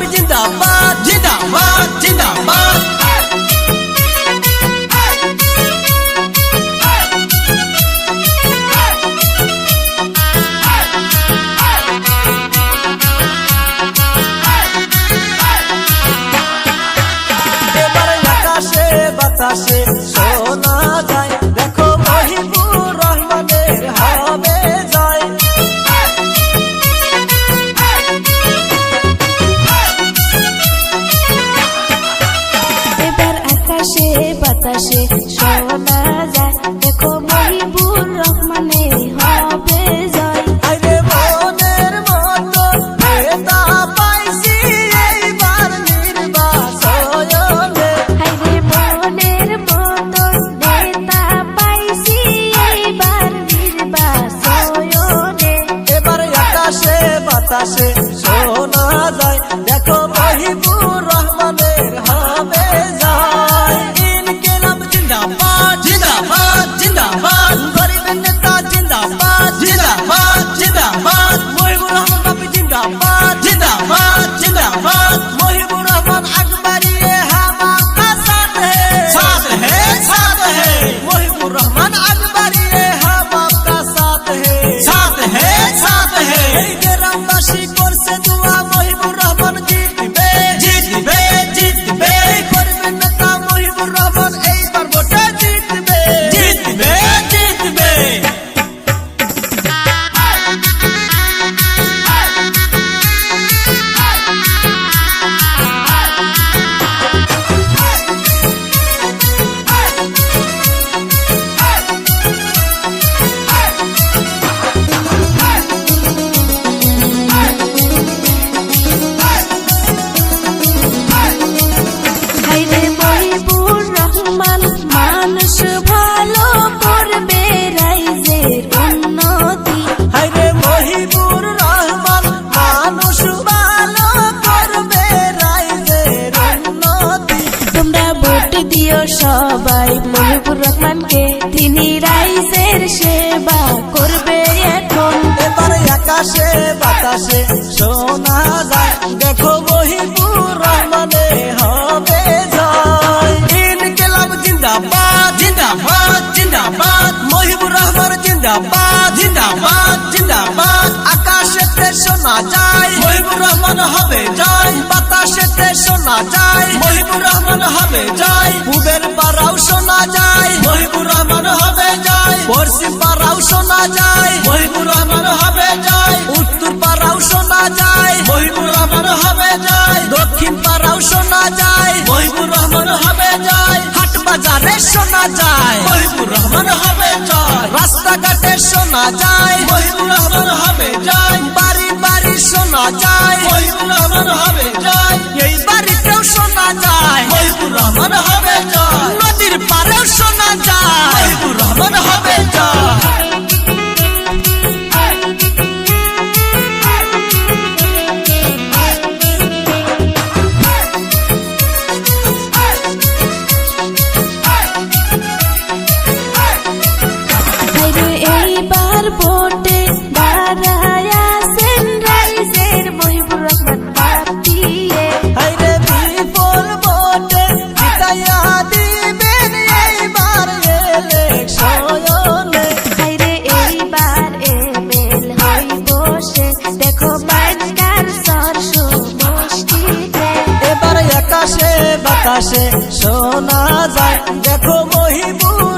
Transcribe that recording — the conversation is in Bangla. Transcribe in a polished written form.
বাপি জিন্দাবাদ জিন্দাবাদ জিন্দাবাদ। বাতাসে শোনা যায় দেখো মহিবুর রহমানের হবে জয়। এবার আকাশে বাতাসে শোনা যায় দেখো মহিবুর রহমানের হবে জয়। আরে মনের মতো নেতা পাইছি এইবার নির্বাচনে। বাতাসে শোনা যায় দেখো মহিবুর রহমানের হবে জয়। ইনকিলাব জিন্দাবাদ জিন্দাবাদ জিন্দাবাদ। গরিবের নেতা জিন্দাবাদ জিন্দাবাদ জিন্দাবাদ। মহিবুর রহমান বাপি জিন্দাবাদ জিন্দাবাদ জিন্দাবাদ। মহিবুর রহমান আকবরিয়ে হাম আপকা সাথ হে সাথ হে। মহিবুর রহমান আকবরিয়ে হাম আপকা সাথ হে সাথ হে। গ্রামবাসী করছে দোয়া মহিবুর রহমান জিতবে জিতবে জিতবে। করবেন নেতা মহিবুর রহমান এইবার ভোটে জিতবে জিতবে জিতবে। মানুষ ভালো করবে রাইজের উন্নতি। হায়রে মহিবুর রহমান মানুষ ভালো করবে রাইজের উন্নতি। তোমরা ভোট দিও সবাই মহিবুর রহমানকে, তিনি রাইজের সেবা করবে এখন। এবার আকাশে বাতাসে শোনা যায় দেখো মহিবুর রহমানে হবে জয়। ইনকিলাব জিন্দাবাদ জিন্দাবাদ জিন্দাবাদ। মহিবুর রহমান জিন্দাবাদ জিন্দাবাদ জিন্দাবাদ। আকাশেতে শোনা যায় মহিবুর রহমান হবে জয়। বাতাসেতে শোনা যায় মহিবুর রহমান হবে জয়। পূবের পাড়াও শোনা যায় মহিবুর রহমান হবে জয়। পশ্চিম পাড়াও শোনা যায় মহিবুর রহমান হবে জয়। উত্তর পাড়াও শোনা যায় মহিবুর রহমান হবে জয়। দক্ষিণ পাড়াও শোনা যায় মহিবুর রহমান হবে জয়। হাট বাজারে শোনা যায় মহিবুর রহমান হবে জয়। রাস্তাঘাটে শোনা যায় মহিবুর রহমান হবে জয়। বাড়ি বাড়ি শোনা যায় মহিবুর রহমান হবে জয়। এই বাড়িতেও শোনা যায় মহিবুর রহমান হবে জয়। নদীর পাড়েও শোনা যায় মহিবুর রহমান হবে জয়। এইবার ভোটে দাঁড়ায়াছেন রাইজের মহিবুর রহমান বাপিয়ে। হায়রে বিপুল ভোটে জিতাইয়া দিবেন এইবার ইলেকশনে। হায়রে এইবার এমএল হই বসে দেখো মানকার সর সমষ্টিতে। এবার আকাশে বাতাসে শোনা যায় দেখো মহিবুর